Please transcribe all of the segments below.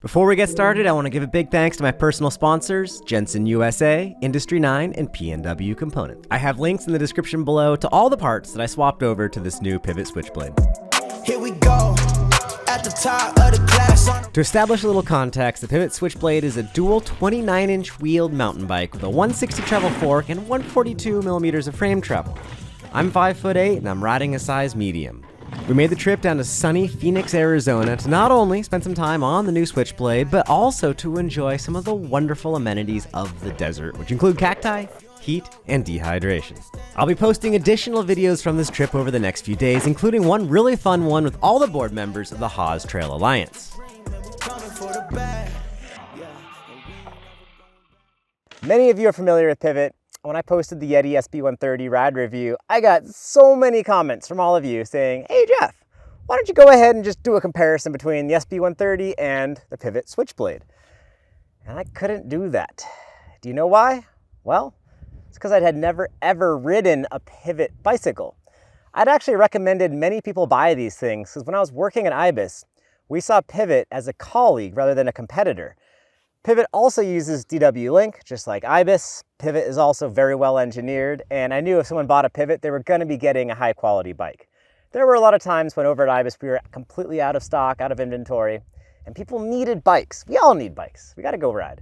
Before we get started, I want to give a big thanks to my personal sponsors, Jensen USA, Industry 9, and PNW Components. I have links in the description below to all the parts that I swapped over to this new Pivot Switchblade. Here we go, at the top of the class. To establish a little context, the Pivot Switchblade is a dual 29-inch wheeled mountain bike with a 160 treble fork and 142 millimeters of frame travel. I'm 5'8" and I'm riding a size medium. We made the trip down to sunny Phoenix, Arizona to not only spend some time on the new Switchblade, but also to enjoy some of the wonderful amenities of the desert, which include cacti, heat, and dehydration. I'll be posting additional videos from this trip over the next few days, including one really fun one with all the board members of the Haws Trail Alliance. Many of you are familiar with Pivot. When I posted the Yeti SB130 ride review, I got so many comments from all of you saying, "Hey Jeff, why don't you go ahead and just do a comparison between the SB130 and the Pivot Switchblade?" And I couldn't do that. Do you know why? Well, it's because I had never ever ridden a Pivot bicycle. I'd actually recommended many people buy these things because when I was working at IBIS, we saw Pivot as a colleague rather than a competitor. Pivot also uses DW Link, just like IBIS. Pivot is also very well engineered, and I knew if someone bought a Pivot, they were going to be getting a high quality bike. There were a lot of times when over at IBIS, we were completely out of stock, out of inventory, and people needed bikes. We all need bikes. We got to go ride.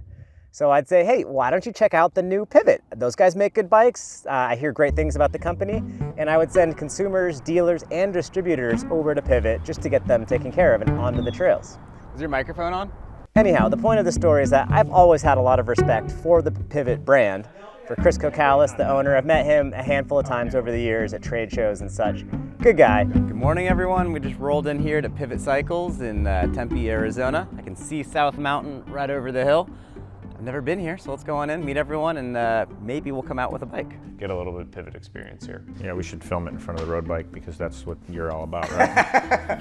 So I'd say, hey, why don't you check out the new Pivot? Those guys make good bikes. I hear great things about the company, and I would send consumers, dealers, and distributors over to Pivot just to get them taken care of and onto the trails. Is your microphone on? Anyhow, the point of the story is that I've always had a lot of respect for the Pivot brand. For Chris Kokalis, the owner, I've met him a handful of times over the years at trade shows and such. Good guy. Good morning, everyone. We just rolled in here to Pivot Cycles in Tempe, Arizona. I can see South Mountain right over the hill. I've never been here, so let's go on in, meet everyone, and maybe we'll come out with a bike. Get a little bit of Pivot experience here. Yeah, we should film it in front of the road bike because that's what you're all about, right?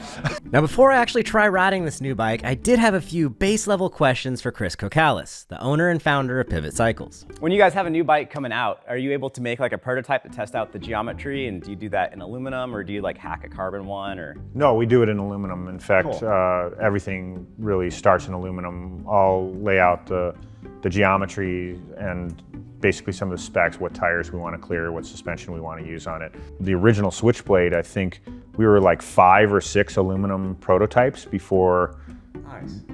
Now, before I actually try riding this new bike, I did have a few base level questions for Chris Kokalis, the owner and founder of Pivot Cycles. When you guys have a new bike coming out, are you able to make like a prototype to test out the geometry? And do you do that in aluminum, or do you like hack a carbon one? Or No, we do it in aluminum. In fact, Cool. Everything really starts in aluminum. I'll lay out the geometry and basically some of the specs, what tires we want to clear, what suspension we want to use on it. The original Switchblade, I think we were like 5 or 6 aluminum prototypes before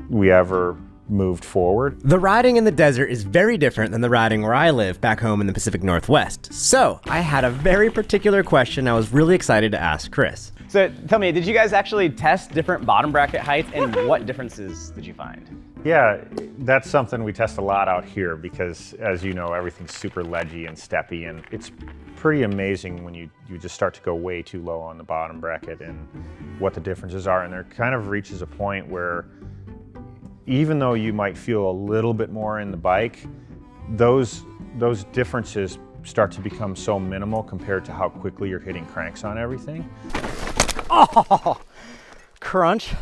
we ever moved forward. The riding in the desert is very different than the riding where I live back home in the Pacific Northwest. So I had a very particular question I was really excited to ask Chris. So tell me, did you guys actually test different bottom bracket heights, and what differences did you find? Yeah, that's something we test a lot out here because, as you know, everything's super ledgy and steppy, and it's pretty amazing when you just start to go way too low on the bottom bracket and what the differences are. And there kind of reaches a point where even though you might feel a little bit more in the bike, those differences start to become so minimal compared to how quickly you're hitting cranks on everything. Oh, crunch.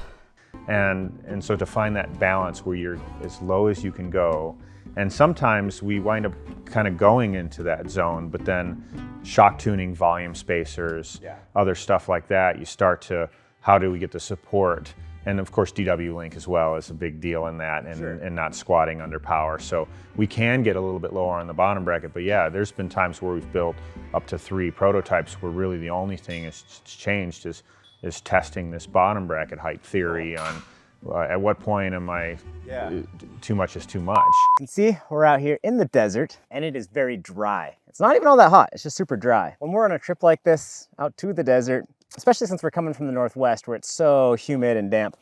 And so to find that balance where you're as low as you can go, and sometimes we wind up kind of going into that zone, but then shock tuning, volume spacers, other stuff like that, you start to, how do we get the support? And of course DW Link as well is a big deal in that, and not squatting under power. So we can get a little bit lower on the bottom bracket, but yeah, there's been times where we've built up to 3 prototypes where really the only thing that's changed is testing this bottom bracket height theory on at what point am I too much is too much. You can see we're out here in the desert and it is very dry. It's not even all that hot, it's just super dry. When we're on a trip like this out to the desert, especially since we're coming from the Northwest where it's so humid and damp,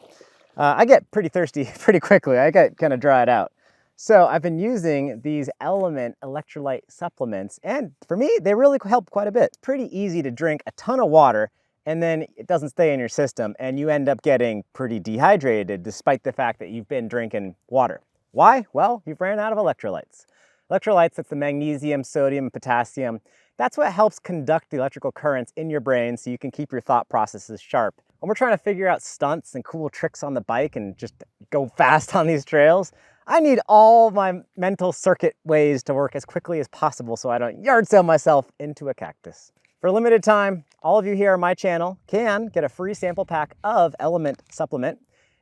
I get pretty thirsty pretty quickly. I get kind of dried out. So I've been using these Element electrolyte supplements, and for me, they really help quite a bit. It's pretty easy to drink a ton of water and then it doesn't stay in your system and you end up getting pretty dehydrated despite the fact that you've been drinking water. Why? Well, you've ran out of electrolytes. Electrolytes, that's the magnesium, sodium, and potassium. That's what helps conduct the electrical currents in your brain so you can keep your thought processes sharp. When we're trying to figure out stunts and cool tricks on the bike and just go fast on these trails, I need all my mental circuit ways to work as quickly as possible so I don't yard sale myself into a cactus. For a limited time, all of you here on my channel can get a free sample pack of Element supplement.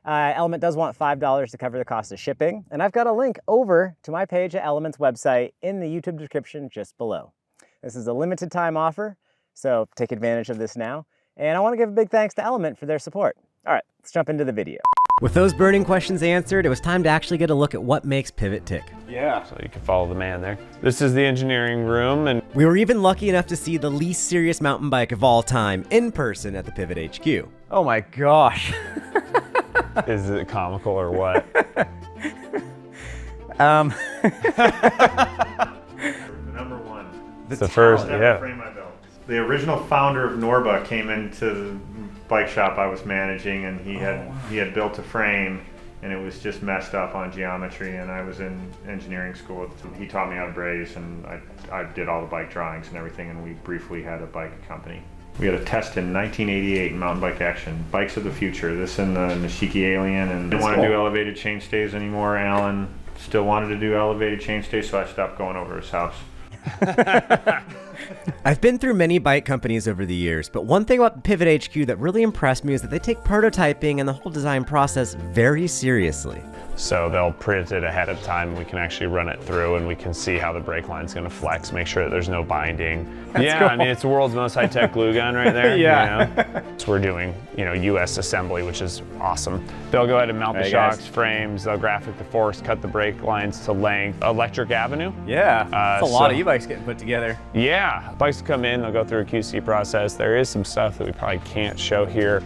Element does want $5 to cover the cost of shipping, and I've got a link over to my page at Element's website in the YouTube description just below. This is a limited time offer, so take advantage of this now. And I want to give a big thanks to Element for their support. All right, let's jump into the video. With those burning questions answered, it was time to actually get a look at what makes Pivot tick. Yeah, so you can follow the man there. This is the engineering room, and We were even lucky enough to see the least serious mountain bike of all time in person at the Pivot HQ. Oh my gosh. is it comical or what? The number one. It's the first, Never yeah. frame I built. The original founder of Norba came into the bike shop I was managing, and he had built a frame, and it was just messed up on geometry. And I was in engineering school. He taught me how to braze, and I did all the bike drawings and everything. And we briefly had a bike company. We had a test in 1988 in mountain bike action, bikes of the future. This and the Nishiki Alien, and didn't want to do elevated chainstays anymore. Alan still wanted to do elevated chainstays, so I stopped going over his house. I've been through many bike companies over the years, but one thing about Pivot HQ that really impressed me is that they take prototyping and the whole design process very seriously. So they'll print it ahead of time, and we can actually run it through, and we can see how the brake line's gonna flex, make sure that there's no binding. Yeah, cool. I mean, it's the world's most high-tech glue gun right there. Yeah. You know? So we're doing, US assembly, which is awesome. They'll go ahead and mount the shocks, frames, they'll graphic the forks, cut the brake lines to length. Electric Avenue. Yeah, that's a lot of e-bikes getting put together. Yeah, bikes come in, they'll go through a QC process. There is some stuff that we probably can't show here.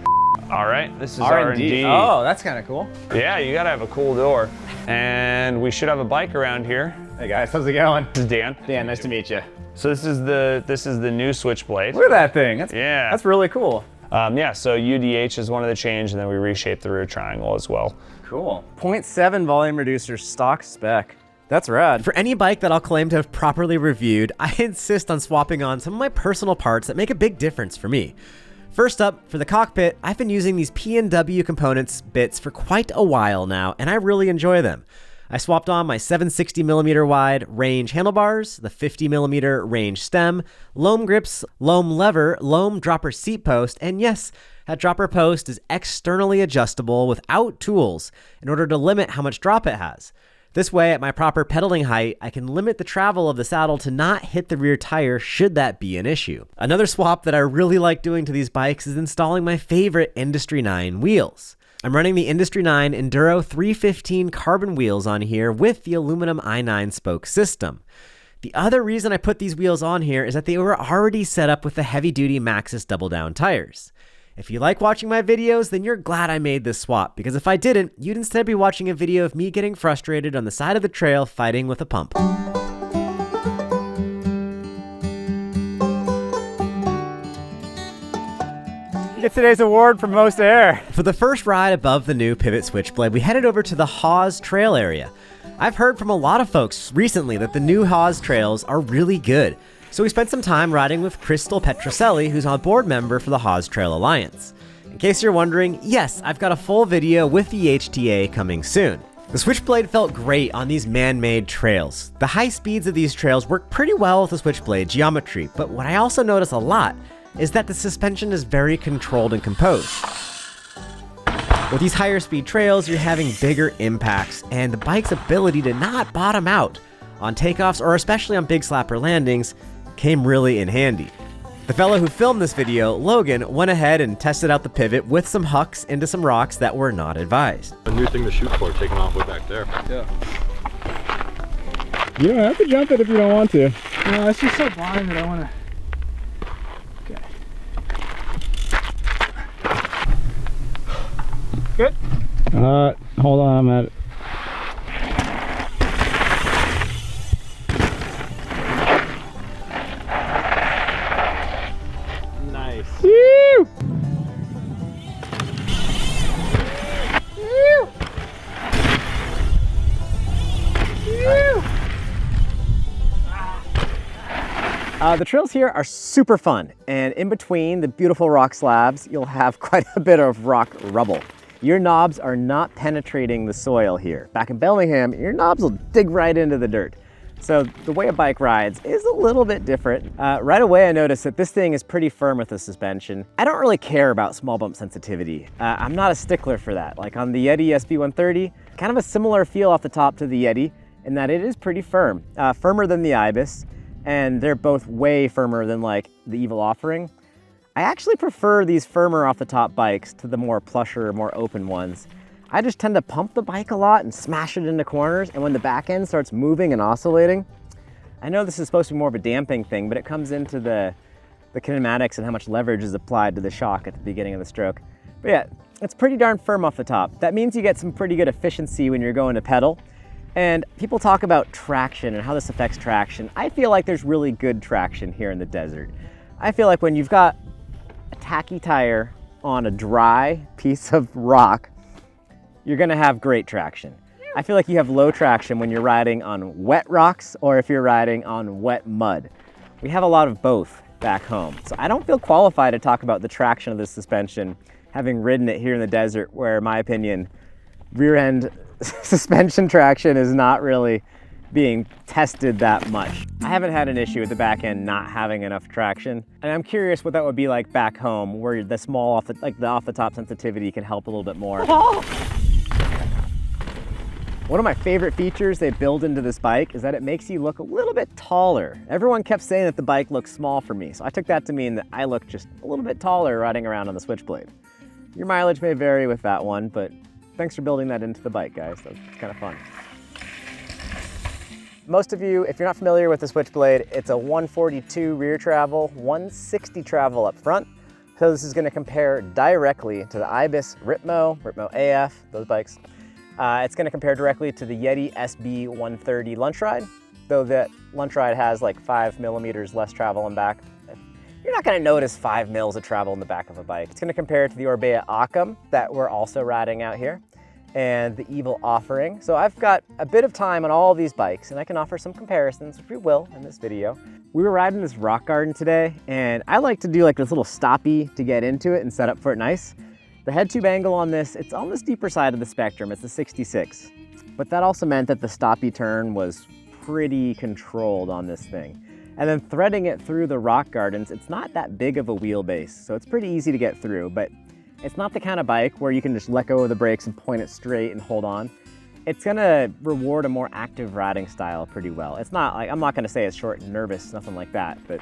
All right, this is R&D. Oh, that's kind of cool. Yeah, you gotta have a cool door. And we should have a bike around here. Hey guys, how's it going? This is Dan. Dan, nice to meet you. So this is the new Switchblade. Look at that thing. Yeah. That's really cool. Yeah, so UDH is one of the change, and then we reshaped the rear triangle as well. Cool. 0.7 volume reducer stock spec. That's rad. For any bike that I'll claim to have properly reviewed, I insist on swapping on some of my personal parts that make a big difference for me. First up, for the cockpit, I've been using these P&W components bits for quite a while now, and I really enjoy them. I swapped on my 760mm wide range handlebars, the 50mm range stem, loam grips, loam lever, loam dropper seat post, and yes, that dropper post is externally adjustable without tools in order to limit how much drop it has. This way, at my proper pedaling height, I can limit the travel of the saddle to not hit the rear tire should that be an issue. Another swap that I really like doing to these bikes is installing my favorite Industry 9 wheels. I'm running the Industry 9 Enduro 315 carbon wheels on here with the aluminum i9 spoke system. The other reason I put these wheels on here is that they were already set up with the heavy-duty Maxxis Double Down tires. If you like watching my videos, then you're glad I made this swap, because if I didn't, you'd instead be watching a video of me getting frustrated on the side of the trail fighting with a pump. You get today's award for most air. For the first ride above the new Pivot Switchblade, we headed over to the Haws trail area. I've heard from a lot of folks recently that the new Haws trails are really good. So we spent some time riding with Crystal Petroselli, who's a board member for the Haws Trail Alliance. In case you're wondering, yes, I've got a full video with the HTA coming soon. The Switchblade felt great on these man-made trails. The high speeds of these trails work pretty well with the Switchblade geometry, but what I also notice a lot is that the suspension is very controlled and composed. With these higher speed trails, you're having bigger impacts, and the bike's ability to not bottom out on takeoffs or especially on big slapper landings came really in handy. The fellow who filmed this video, Logan, went ahead and tested out the Pivot with some hucks into some rocks that were not advised. A new thing to shoot for, taking off way back there. Yeah. You don't have to jump it if you don't want to. No, it's just so blind that I want to. Okay. Good? Hold on, I'm at it. Nice. Woo! The trails here are super fun, and in between the beautiful rock slabs, you'll have quite a bit of rock rubble. Your knobs are not penetrating the soil here. Back in Bellingham, your knobs will dig right into the dirt. So the way a bike rides is a little bit different. Right away I noticed that this thing is pretty firm with the suspension. I don't really care about small bump sensitivity. I'm not a stickler for that. Like on the Yeti SB130, kind of a similar feel off the top to the Yeti in that it is pretty firm. Firmer than the Ibis, and they're both way firmer than like the Evil Offering. I actually prefer these firmer off the top bikes to the more plusher, more open ones. I just tend to pump the bike a lot and smash it into corners, and when the back end starts moving and oscillating, I know this is supposed to be more of a damping thing, but it comes into the kinematics and how much leverage is applied to the shock at the beginning of the stroke. But yeah, it's pretty darn firm off the top. That means you get some pretty good efficiency when you're going to pedal. And people talk about traction and how this affects traction. I feel like there's really good traction here in the desert. I feel like when you've got a tacky tire on a dry piece of rock, you're gonna have great traction. I feel like you have low traction when you're riding on wet rocks or if you're riding on wet mud. We have a lot of both back home. So I don't feel qualified to talk about the traction of this suspension, having ridden it here in the desert where, in my opinion, rear end suspension traction is not really being tested that much. I haven't had an issue with the back end not having enough traction, and I'm curious what that would be like back home where the small off the top sensitivity can help a little bit more. One of my favorite features they build into this bike is that it makes you look a little bit taller. Everyone kept saying that the bike looks small for me, so I took that to mean that I look just a little bit taller riding around on the Switchblade. Your mileage may vary with that one, but thanks for building that into the bike, guys. That's kind of fun. Most of you, if you're not familiar with the Switchblade, it's a 142 rear travel, 160 travel up front. So this is going to compare directly to the Ibis Ripmo AF, those bikes. It's going to compare directly to the Yeti SB130 lunch ride, though that lunch ride has like 5 millimeters less travel in back. You're not going to notice 5 mils of travel in the back of a bike. It's going to compare to the Orbea Occam that we're also riding out here, and the Evil Offering. So I've got a bit of time on all of these bikes, and I can offer some comparisons, which we will in this video. We were riding this rock garden today, and I like to do like this little stoppie to get into it and set up for it nice. The head tube angle on this, it's on the steeper side of the spectrum. It's a 66, but that also meant that the stoppie turn was pretty controlled on this thing. And then threading it through the rock gardens, it's not that big of a wheelbase, so it's pretty easy to get through, but it's not the kind of bike where you can just let go of the brakes and point it straight and hold on. It's gonna reward a more active riding style pretty well. It's not like, I'm not gonna say it's short and nervous, nothing like that, but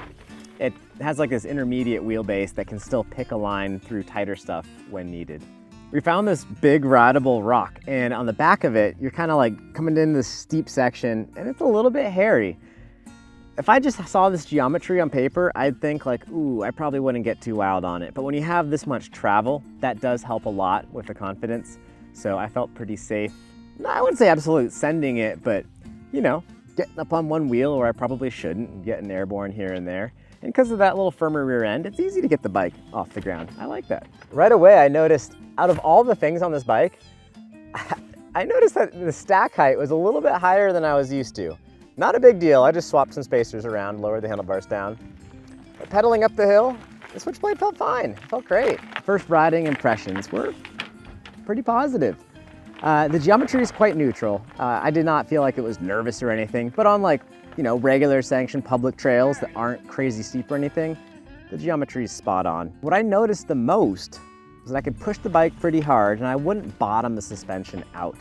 it has like this intermediate wheelbase that can still pick a line through tighter stuff when needed. We found this big rideable rock, and on the back of it, you're kind of like coming in this steep section, and it's a little bit hairy. If I just saw this geometry on paper, I'd think like, ooh, I probably wouldn't get too wild on it. But when you have this much travel, that does help a lot with the confidence. So I felt pretty safe. I wouldn't say absolute sending it, but you know, getting up on one wheel where I probably shouldn't and getting airborne here and there. And because of that little firmer rear end, it's easy to get the bike off the ground. I like that. Right away, I noticed out of all the things on this bike, I noticed that the stack height was a little bit higher than I was used to. Not a big deal, I just swapped some spacers around, lowered the handlebars down. But pedaling up the hill, the Switchblade felt fine, felt great. First riding impressions were pretty positive. The geometry is quite neutral. I did not feel like it was nervous or anything, but on like, you know, regular sanctioned public trails that aren't crazy steep or anything, the geometry is spot on. What I noticed the most was that I could push the bike pretty hard and I wouldn't bottom the suspension out.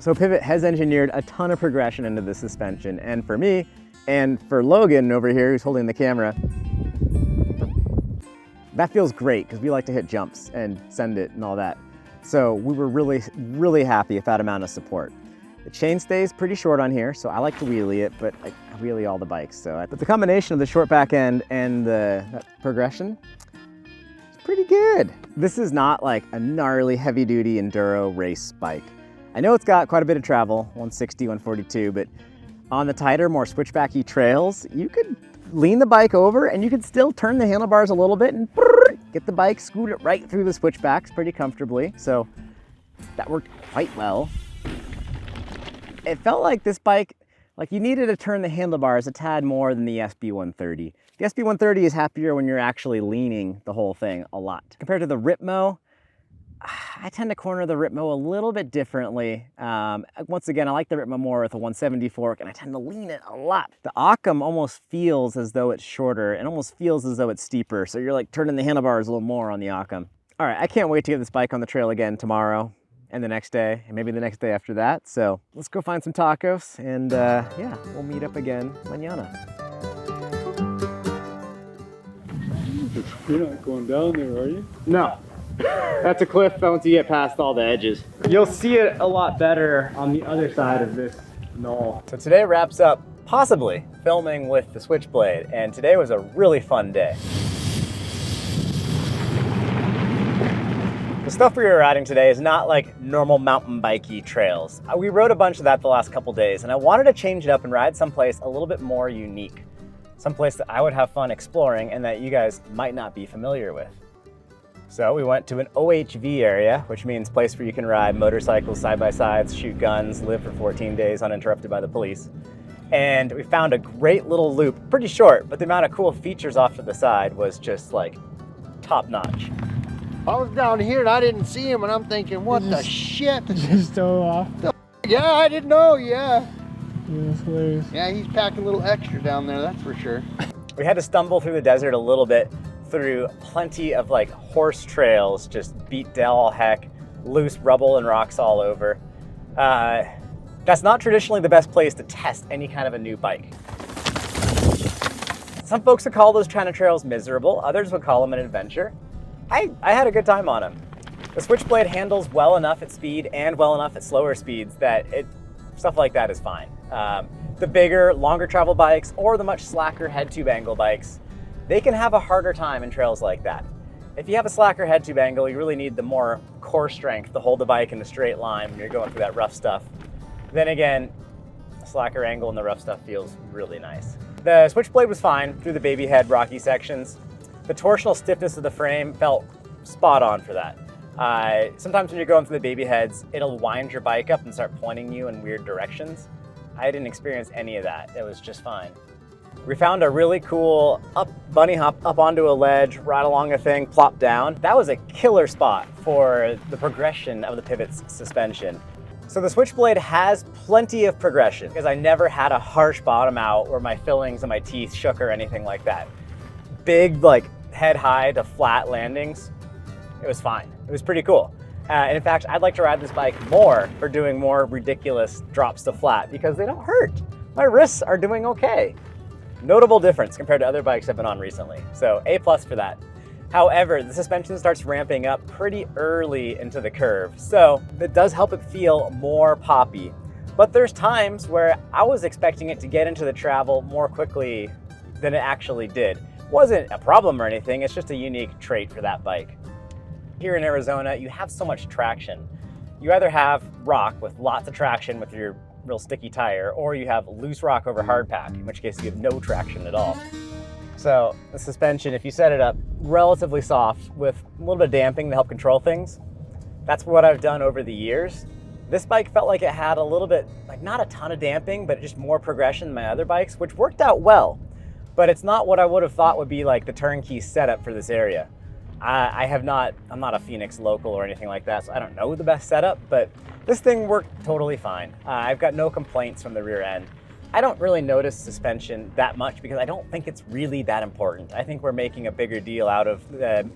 So Pivot has engineered a ton of progression into the suspension, and for me, and for Logan over here who's holding the camera, that feels great because we like to hit jumps and send it and all that. So we were really happy with that amount of support. The chain stays pretty short on here, so I like to wheelie it, but I wheelie all the bikes. But the combination of the short back end and that progression is pretty good. This is not like a gnarly heavy duty enduro race bike. I know it's got quite a bit of travel, 160, 142, but on the tighter, more switchbacky trails, you could lean the bike over and you could still turn the handlebars a little bit and get the bike, scoot it right through the switchbacks pretty comfortably. So that worked quite well. It felt like this bike, like you needed to turn the handlebars a tad more than the SB130. The SB130 is happier when you're actually leaning the whole thing a lot. Compared to the Ripmo, I tend to corner the Ripmo a little bit differently. Once again, I like the Ripmo more with a 170 fork, and I tend to lean it a lot. The Occam almost feels as though it's shorter and almost feels as though it's steeper, so you're like turning the handlebars a little more on the Occam. All right, I can't wait to get this bike on the trail again tomorrow and the next day, and maybe the next day after that. So let's go find some tacos, and yeah, we'll meet up again mañana. You're not going down there, are you? No. That's a cliff once you get past all the edges. You'll see it a lot better on the other side of this knoll. So today wraps up possibly filming with the Switchblade, and today was a really fun day. The stuff we were riding today is not like normal mountain bikey trails. We rode a bunch of that the last couple days, and I wanted to change it up and ride someplace a little bit more unique. Someplace that I would have fun exploring and that you guys might not be familiar with. So we went to an OHV area, which means place where you can ride motorcycles, side-by-sides, shoot guns, live for 14 days uninterrupted by the police. And we found a great little loop, pretty short, but the amount of cool features off to the side was just like top-notch. I was down here and I didn't see him, and I'm thinking, what the shit? Just dove off. Yeah, I didn't know, yeah. Yeah, that's hilarious. Yeah, he's packing a little extra down there, that's for sure. We had to stumble through the desert a little bit, through plenty of like horse trails, just beat to all heck, loose rubble and rocks all over. That's not traditionally the best place to test any kind of a new bike. Some folks would call those kind of trails miserable, others would call them an adventure. I had a good time on them. The Switchblade handles well enough at speed and well enough at slower speeds that stuff like that is fine. The bigger, longer travel bikes or the much slacker head tube angle bikes, they can have a harder time in trails like that. If you have a slacker head tube angle, you really need the more core strength to hold the bike in a straight line when you're going through that rough stuff. Then again, a slacker angle in the rough stuff feels really nice. The Switchblade was fine through the baby head rocky sections. The torsional stiffness of the frame felt spot on for that. Sometimes when you're going through the baby heads, it'll wind your bike up and start pointing you in weird directions. I didn't experience any of that. It was just fine. We found a really cool bunny hop up onto a ledge, ride along a thing, plop down. That was a killer spot for the progression of the Pivot's suspension. So the Switchblade has plenty of progression because I never had a harsh bottom out where my fillings and my teeth shook or anything like that. Big, like head high to flat landings, it was fine. It was pretty cool. And in fact, I'd like to ride this bike more for doing more ridiculous drops to flat because they don't hurt. My wrists are doing okay. Notable difference compared to other bikes I've been on recently. So A+ for that. However, the suspension starts ramping up pretty early into the curve. So it does help it feel more poppy. But there's times where I was expecting it to get into the travel more quickly than it actually did. Wasn't a problem or anything, it's just a unique trait for that bike. Here in Arizona, you have so much traction. You either have rock with lots of traction with your real sticky tire, or you have loose rock over hard pack, in which case you have no traction at all. So the suspension, if you set it up relatively soft with a little bit of damping to help control things, that's what I've done over the years. This bike felt like it had a little bit, like not a ton of damping, but just more progression than my other bikes, which worked out well. But it's not what I would have thought would be like the turnkey setup for this area. I'm not a Phoenix local or anything like that, so I don't know the best setup, but this thing worked totally fine. I've got no complaints from the rear end. I don't really notice suspension that much because I don't think it's really that important. I think we're making a bigger deal out of the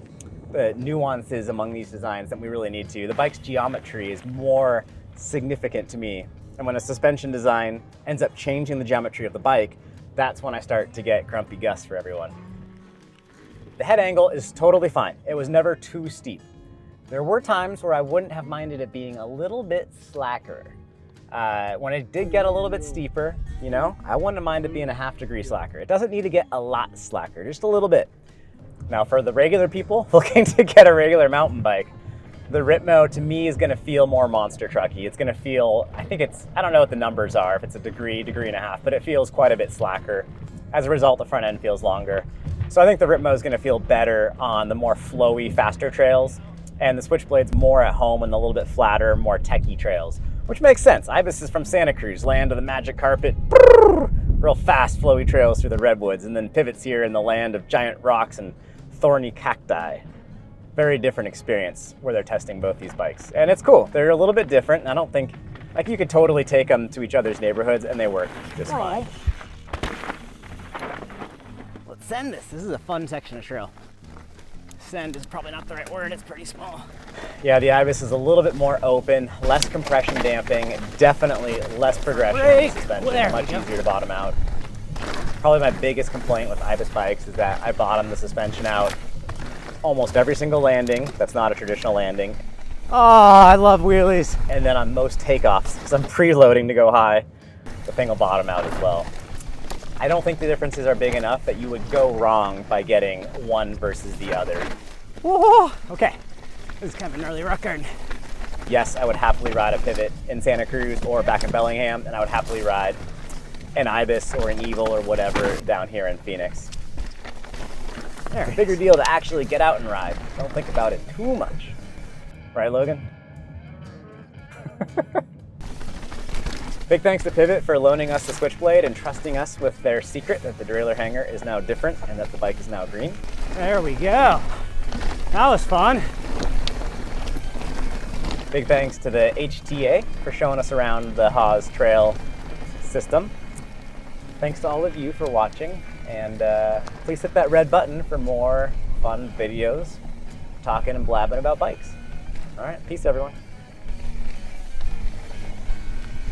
nuances among these designs than we really need to. The bike's geometry is more significant to me. And when a suspension design ends up changing the geometry of the bike, that's when I start to get grumpy Gus for everyone. The head angle is totally fine. It was never too steep. There were times where I wouldn't have minded it being a little bit slacker. When it did get a little bit steeper, you know, I wouldn't mind it being a ½ degree slacker. It doesn't need to get a lot slacker, just a little bit. Now for the regular people looking to get a regular mountain bike, the Ripmo to me is gonna feel more monster trucky. It's gonna feel, I don't know what the numbers are, if it's a degree and a half, but it feels quite a bit slacker. As a result, the front end feels longer. So I think the Ripmo is gonna feel better on the more flowy, faster trails, and the Switchblade's more at home on the little bit flatter, more techie trails, which makes sense. Ibis is from Santa Cruz, land of the magic carpet, real fast, flowy trails through the redwoods, and then Pivot's here in the land of giant rocks and thorny cacti. very different experience where they're testing both these bikes. And it's cool. They're a little bit different. I don't think, like, you could totally take them to each other's neighborhoods and they work just fine. Let's send this. This is a fun section of trail. Send is probably not the right word. It's pretty small. Yeah, the Ibis is a little bit more open, less compression damping, definitely less progression in the suspension, much easier to bottom out. Probably my biggest complaint with Ibis bikes is that I bottom the suspension out almost every single landing. That's not a traditional landing. Oh, I love wheelies. And then on most takeoffs, because I'm preloading to go high, the thing will bottom out as well. I don't think the differences are big enough that you would go wrong by getting one versus the other. Whoa, okay. This is kind of an early record. Yes, I would happily ride a Pivot in Santa Cruz or back in Bellingham, and I would happily ride an Ibis or an Evil or whatever down here in Phoenix. It's a bigger deal to actually get out and ride. Don't think about it too much. Right, Logan? Big thanks to Pivot for loaning us the Switchblade and trusting us with their secret that the derailleur hanger is now different and that the bike is now green. There we go. That was fun. Big thanks to the HTA for showing us around the Haws trail system. Thanks to all of you for watching, and please hit that red button for more fun videos talking and blabbing about bikes. All right, peace everyone.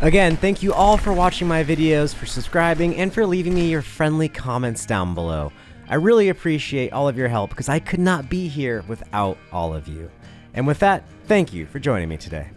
Again, thank you all for watching my videos, for subscribing, and for leaving me your friendly comments down below. I really appreciate all of your help because I could not be here without all of you. And with that, thank you for joining me today.